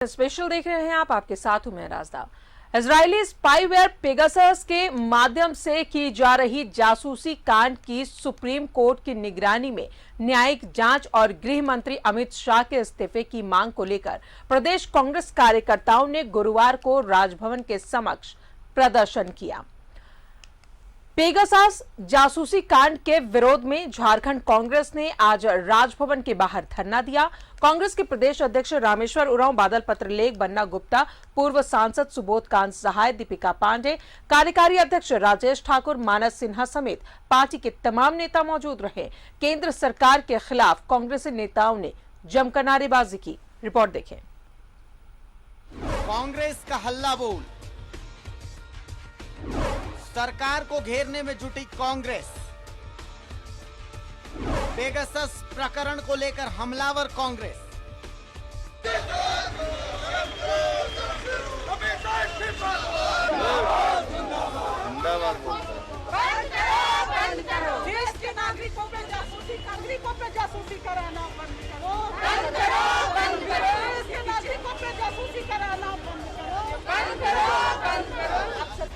Special देख रहे हैं आप, आपके साथ हूं मैं राजदा। इजरायली स्पाईवेयर पेगासस के माध्यम से की जा रही जासूसी कांड की सुप्रीम कोर्ट की निगरानी में न्यायिक जांच और गृह मंत्री अमित शाह के इस्तीफे की मांग को लेकर प्रदेश कांग्रेस कार्यकर्ताओं ने गुरुवार को राजभवन के समक्ष प्रदर्शन किया। पेगासस जासूसी कांड के विरोध में झारखंड कांग्रेस ने आज राजभवन के बाहर धरना दिया। कांग्रेस के प्रदेश अध्यक्ष रामेश्वर उरांव, बादल पत्रलेख, बन्ना गुप्ता, पूर्व सांसद सुबोध कांत सहाय, दीपिका पांडे, कार्यकारी अध्यक्ष राजेश ठाकुर, मानस सिन्हा समेत पार्टी के तमाम नेता मौजूद रहे। केंद्र सरकार के खिलाफ कांग्रेसी नेताओं ने जमकर नारेबाजी की। रिपोर्ट देखें। कांग्रेस का हल्ला बोल, सरकार को घेरने में जुटी कांग्रेस। पेगासस प्रकरण को लेकर हमलावर कांग्रेस। देश के नागरिकों पे जासूसी कराना बंद करो। बंद करो, बंद करो। देश के नागरिकों पे जासूसी कराना बंद करो। बंद करो, बंद करो।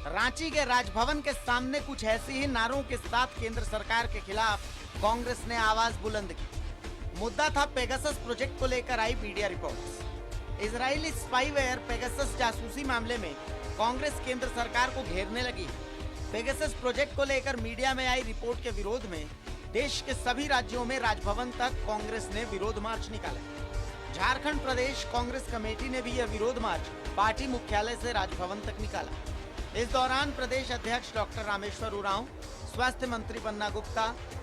रांची के राजभवन के सामने कुछ ऐसी ही नारों के साथ केंद्र सरकार के खिलाफ कांग्रेस ने आवाज बुलंद की। मुद्दा था पेगासस प्रोजेक्ट को लेकर आई media reports. Israeli spyware Pegasus जासूसी मामले में कांग्रेस केंद्र सरकार को घेरने लगी। पेगासस प्रोजेक्ट को लेकर मीडिया में आई रिपोर्ट के विरोध में देश के सभी राज्यों में राजभवन तक कांग्रेस ने विरोध मार्च निकाला। झारखंड प्रदेश कांग्रेस कमेटी ने भी यह विरोध मार्च पार्टी मुख्यालय से राजभवन तक निकाला। इस दौरान प्रदेश अध्यक्ष डॉक्टर रामेश्वर उरांव, स्वास्थ्य मंत्री बन्ना गुप्ता,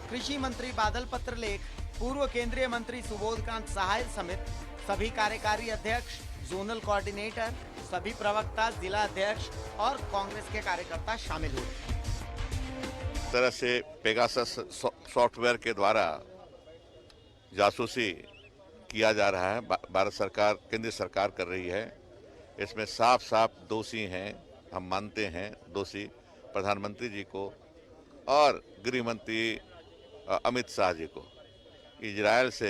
कृषि मंत्री बादल पत्रलेख, पूर्व केंद्रीय मंत्री सुबोध कांत सहाय समेत सभी कार्यकारी अध्यक्ष, जोनल कोऑर्डिनेटर, सभी प्रवक्ता, जिला अध्यक्ष और कांग्रेस के कार्यकर्ता शामिल हुए। इस तरह से पेगासस सॉफ्टवेयर के द्वारा जासूसी किया जा रहा है, भारत सरकार, केंद्र सरकार कर रही है। इसमें साफ साफ दोषी हैं, हम मानते हैं दोषी प्रधानमंत्री जी को और गृह मंत्री अमित शाह जी को। इजरायल से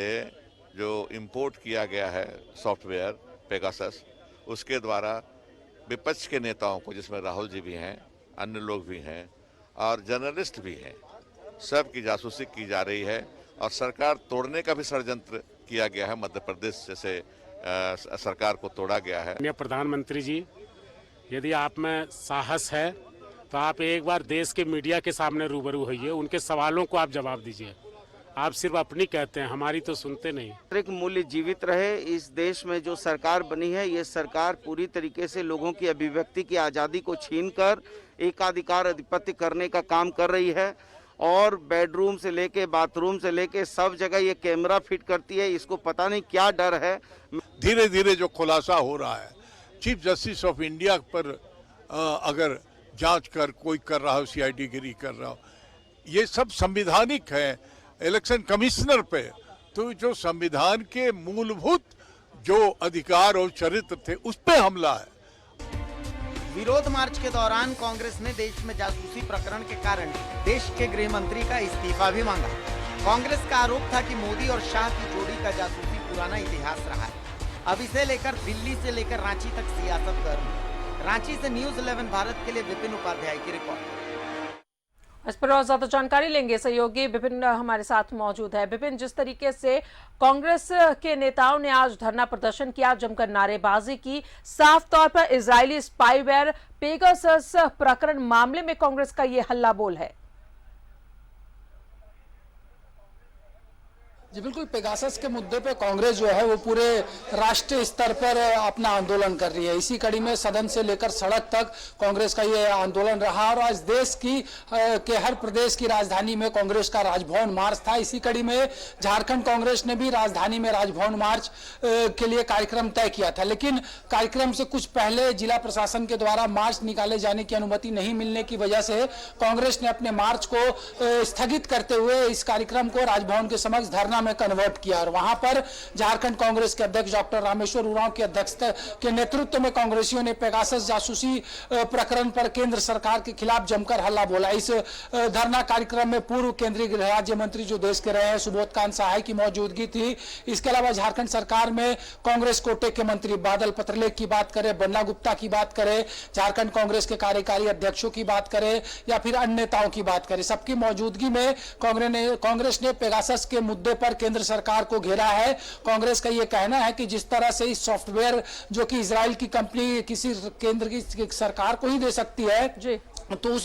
जो इंपोर्ट किया गया है सॉफ्टवेयर पेगासस, उसके द्वारा विपक्ष के नेताओं को, जिसमें राहुल जी भी हैं, अन्य लोग भी हैं और जर्नलिस्ट भी हैं, सब की जासूसी की जा रही है और सरकार तोड़ने का भी षड्यंत्र किया गया है। मध्य प्रदेश जैसे सरकार को तोड़ा गया है। प्रधानमंत्री जी, यदि आप में साहस है तो आप एक बार देश के मीडिया के सामने रूबरू होइए, उनके सवालों को आप जवाब दीजिए। आप सिर्फ अपनी कहते हैं, हमारी तो सुनते नहीं। नागरिक मूल्य जीवित रहे। इस देश में जो सरकार बनी है, ये सरकार पूरी तरीके से लोगों की अभिव्यक्ति की आज़ादी को छीनकर एकाधिकार अधिपत्य करने का काम कर रही है और बेडरूम से लेके बाथरूम से लेके सब जगह ये कैमरा फिट करती है। इसको पता नहीं क्या डर है। धीरे धीरे जो खुलासा हो रहा है, चीफ जस्टिस ऑफ इंडिया पर अगर जांच कर कोई कर रहा हो, सीआईडी गिरी कर रहा हो, ये सब संविधानिक है। इलेक्शन कमिश्नर पे तो जो संविधान के मूलभूत जो अधिकार और चरित्र थे, उस पे हमला है। विरोध मार्च के दौरान कांग्रेस ने देश में जासूसी प्रकरण के कारण देश के गृह मंत्री का इस्तीफा भी मांगा। कांग्रेस का आरोप था कि मोदी और शाह की जोड़ी का जासूसी पुराना इतिहास रहा है। अब इसे लेकर दिल्ली से लेकर रांची तक सियासत गर्म है। रांची से न्यूज़ 11 भारत के लिए विपिन उपाध्याय की रिपोर्ट। इस पर और ज्यादा जानकारी लेंगे, सहयोगी विपिन हमारे साथ मौजूद है। विपिन, जिस तरीके से कांग्रेस के नेताओं ने आज धरना प्रदर्शन किया, जमकर नारेबाजी की, साफ तौर पर इजरायली स्पाईवेयर पेगासस प्रकरण मामले में कांग्रेस का ये हल्ला बोल है। जी बिल्कुल, पेगासस के मुद्दे पे कांग्रेस जो है वो पूरे राष्ट्रीय स्तर पर अपना आंदोलन कर रही है। इसी कड़ी में सदन से लेकर सड़क तक कांग्रेस का ये आंदोलन रहा और आज देश की के हर प्रदेश की राजधानी में कांग्रेस का राजभवन मार्च था। इसी कड़ी में झारखंड कांग्रेस ने भी राजधानी में राजभवन मार्च के लिए कार्यक्रम तय किया था, लेकिन कार्यक्रम से कुछ पहले जिला प्रशासन के द्वारा मार्च निकाले जाने की अनुमति नहीं मिलने की वजह से कांग्रेस ने अपने मार्च को स्थगित करते हुए इस कार्यक्रम को राजभवन के समक्ष धरना सेना में कन्वर्ट किया। और वहां पर झारखंड कांग्रेस के अध्यक्ष डॉक्टर रामेश्वर उरांव की अध्यक्षता के नेतृत्व में कांग्रेसियों ने पेगासस जासूसी प्रकरण पर केंद्र सरकार के खिलाफ जमकर हल्ला बोला। इस धरना कार्यक्रम में पूर्व केंद्रीय गृह राज्य मंत्री जो देश के रहे हैं सुबोध कांत सहाय की मौजूदगी थी। इसके अलावा झारखंड सरकार में कांग्रेस कोटे के मंत्री बादल पत्रलेख की बात करें, बन्ना गुप्ता की बात करें, झारखंड कांग्रेस के कार्यकारी अध्यक्षों की बात करें या फिर अन्य नेताओं की बात करें, सबकी मौजूदगी में कांग्रेस ने पेगासस के मुद्दे पर केंद्र सरकार को घेरा है। कांग्रेस का यह कहना है कि जिस तरह से इस सॉफ्टवेयर जो कि इजराइल की कंपनी किसी केंद्र की सरकार को ही दे सकती है जी, तो उस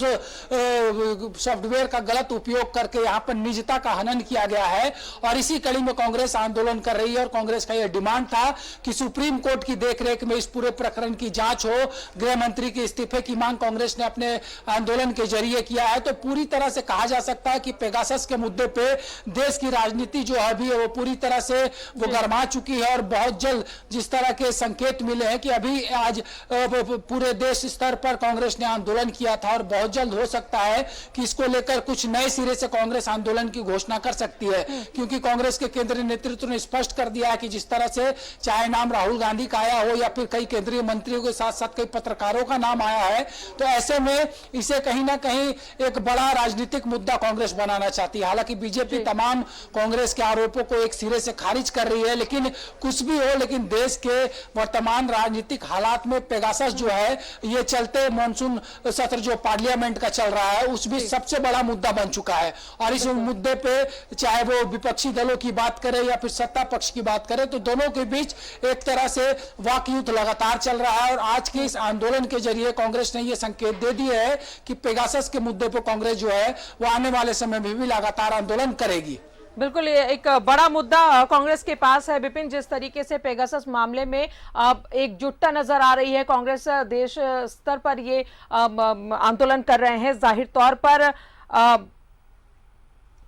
सॉफ्टवेयर का गलत उपयोग करके यहां पर निजता का हनन किया गया है। और इसी कड़ी में कांग्रेस आंदोलन कर रही है और कांग्रेस का यह डिमांड था कि सुप्रीम कोर्ट की देखरेख में इस पूरे प्रकरण की जांच हो। गृह मंत्री के इस्तीफे की मांग कांग्रेस ने अपने आंदोलन के जरिए किया है। तो पूरी तरह से कहा जा सकता है कि पेगासस के मुद्दे पे देश की राजनीति जो अभी है वो पूरी तरह से वो गरमा चुकी है और बहुत जल्द जिस तरह के संकेत मिले हैं कि अभी आज पूरे देश स्तर पर कांग्रेस ने आंदोलन किया था और बहुत जल्द हो सकता है कि इसको लेकर कुछ नए सिरे से कांग्रेस आंदोलन की घोषणा कर सकती है, क्योंकि कांग्रेस के केंद्रीय नेतृत्व ने स्पष्ट कर दिया है कि जिस तरह से चाहे नाम राहुल गांधी का आया हो या फिर कई केंद्रीय मंत्रियों के साथ साथ कई पत्रकारों का नाम आया है, तो ऐसे में इसे कहीं ना कहीं एक बड़ा राजनीतिक मुद्दा कांग्रेस बनाना चाहती है। हालांकि बीजेपी तमाम कांग्रेस के आरोपों को एक सिरे से खारिज कर रही है, लेकिन कुछ भी हो, लेकिन देश के वर्तमान राजनीतिक हालात में पेगासस जो है ये चलते मानसून सत्र जो पार्लियामेंट का चल रहा है उस भी सबसे बड़ा मुद्दा बन चुका है। और इस मुद्दे पे चाहे वो विपक्षी दलों की बात करें या फिर सत्ता पक्ष की बात करें, तो दोनों के बीच एक तरह से वाक युद्ध लगातार चल रहा है। और आज के इस आंदोलन के जरिए कांग्रेस ने यह संकेत दे दिए है कि पेगासस के मुद्दे पर कांग्रेस जो है वो आने वाले समय में भी लगातार आंदोलन करेगी। बिल्कुल, ये एक बड़ा मुद्दा कांग्रेस के पास है विपिन। जिस तरीके से पेगासस मामले में एकजुटता नजर आ रही है, कांग्रेस देश स्तर पर ये आंदोलन कर रहे हैं। जाहिर तौर पर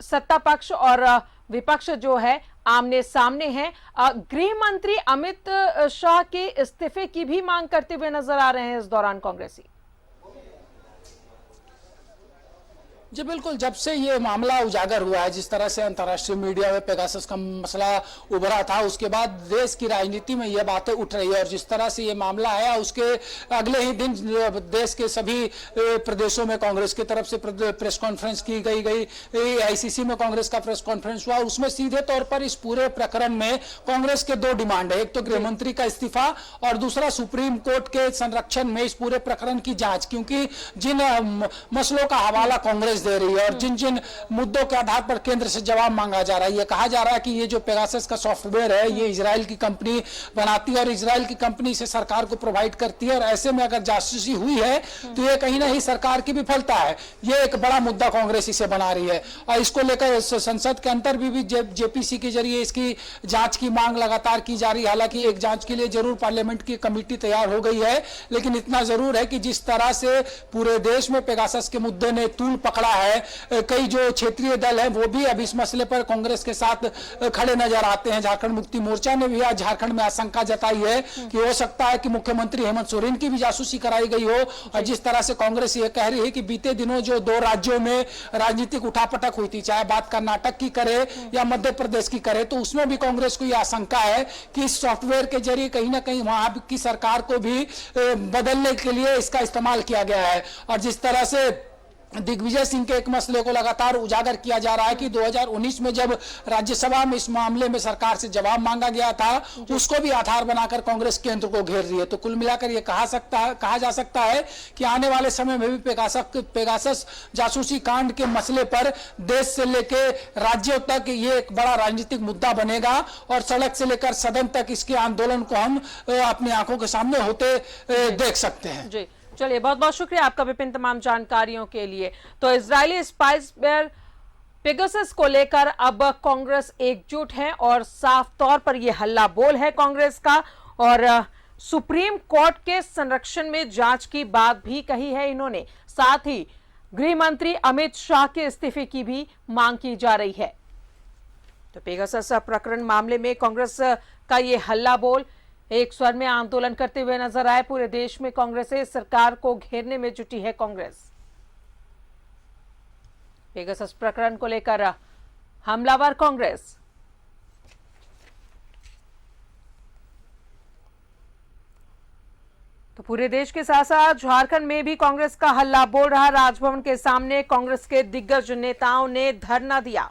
सत्ता पक्ष और विपक्ष जो है आमने सामने हैं। गृह मंत्री अमित शाह के इस्तीफे की भी मांग करते हुए नजर आ रहे हैं इस दौरान कांग्रेसी। जी बिल्कुल, जब से ये मामला उजागर हुआ है, जिस तरह से अंतर्राष्ट्रीय मीडिया में पेगासस का मसला उभरा था, उसके बाद देश की राजनीति में ये बातें उठ रही है। और जिस तरह से ये मामला आया उसके अगले ही दिन देश के सभी प्रदेशों में कांग्रेस की तरफ से प्रेस कॉन्फ्रेंस की गई, आईसीसी में कांग्रेस का प्रेस कॉन्फ्रेंस हुआ। उसमें सीधे तौर पर इस पूरे प्रकरण में कांग्रेस के दो डिमांड है, एक तो गृह मंत्री का इस्तीफा और दूसरा सुप्रीम कोर्ट के संरक्षण में इस पूरे प्रकरण की जांच। क्योंकि जिन मसलों का हवाला कांग्रेस दे रही है और जिन जिन मुद्दों के आधार पर केंद्र से जवाब मांगा जा रहा है, ये कहा जा रहा है कि ये जो पेगासस का सॉफ्टवेयर है ये इजराइल की कंपनी बनाती है और इजराइल की कंपनी से सरकार को प्रोवाइड करती है। और ऐसे में अगर जासूसी हुई है तो ये कहीं ना कहीं सरकार की विफलता है। ये एक बड़ा मुद्दा कांग्रेस इसे बना रही है और इसको लेकर संसद के अंदर भी जेपीसी के जरिए इसकी जांच की मांग लगातार की जा रही है। हालांकि एक जांच के लिए जरूर पार्लियामेंट की कमेटी तैयार हो गई है, लेकिन इतना जरूर है कि जिस तरह से पूरे देश में पेगासस के मुद्दे ने तूल पकड़ा है, कई जो क्षेत्रीय दल हैं वो भी अब इस मसले पर कांग्रेस के साथ खड़े नजर आते हैं। झारखंड मुक्ति मोर्चा ने भी आज झारखंड में आशंका जताई है कि हो सकता है कि मुख्यमंत्री हेमंत सोरेन की भी जासूसी कराई गई हो। और जिस तरह से कांग्रेस ये कह रही है कि बीते दिनों जो दो राज्यों में राजनीतिक उठापटक हुई थी, चाहे बात कर्नाटक की करे या मध्य प्रदेश की करे, तो उसमें भी कांग्रेस को यह आशंका है कि इस सॉफ्टवेयर के जरिए कहीं ना कहीं वहां की सरकार को भी बदलने के लिए इसका इस्तेमाल किया गया है। और जिस तरह से दिग्विजय सिंह के एक मसले को लगातार उजागर किया जा रहा है कि 2019 में जब राज्यसभा में इस मामले में सरकार से जवाब मांगा गया था, उसको भी आधार बनाकर कांग्रेस केंद्र को घेर रही है। तो कुल मिलाकर यह कहा जा सकता है कि आने वाले समय में भी पेगासस जासूसी कांड के मसले पर देश से लेकर राज्यों तक ये एक बड़ा राजनीतिक मुद्दा बनेगा और सड़क से लेकर सदन तक इसके आंदोलन को हम अपनी आंखों के सामने होते देख सकते हैं। जी चलिए, बहुत बहुत शुक्रिया आपका विपिन तमाम जानकारियों के लिए। तो इजरायली स्पाइवेयर पेगासस को लेकर अब कांग्रेस एकजुट है और साफ तौर पर यह हल्ला बोल है कांग्रेस का। और सुप्रीम कोर्ट के संरक्षण में जांच की बात भी कही है इन्होंने। साथ ही गृह मंत्री अमित शाह के इस्तीफे की भी मांग की जा रही है। तो पेगासस प्रकरण मामले में कांग्रेस का यह हल्ला बोल एक स्वर में आंदोलन करते हुए नजर आए। पूरे देश में कांग्रेस सरकार को घेरने में जुटी है कांग्रेस। पेगासस प्रकरण को लेकर हमलावर कांग्रेस, तो पूरे देश के साथ साथ झारखंड में भी कांग्रेस का हल्ला बोल रहा। राजभवन के सामने कांग्रेस के दिग्गज नेताओं ने धरना दिया।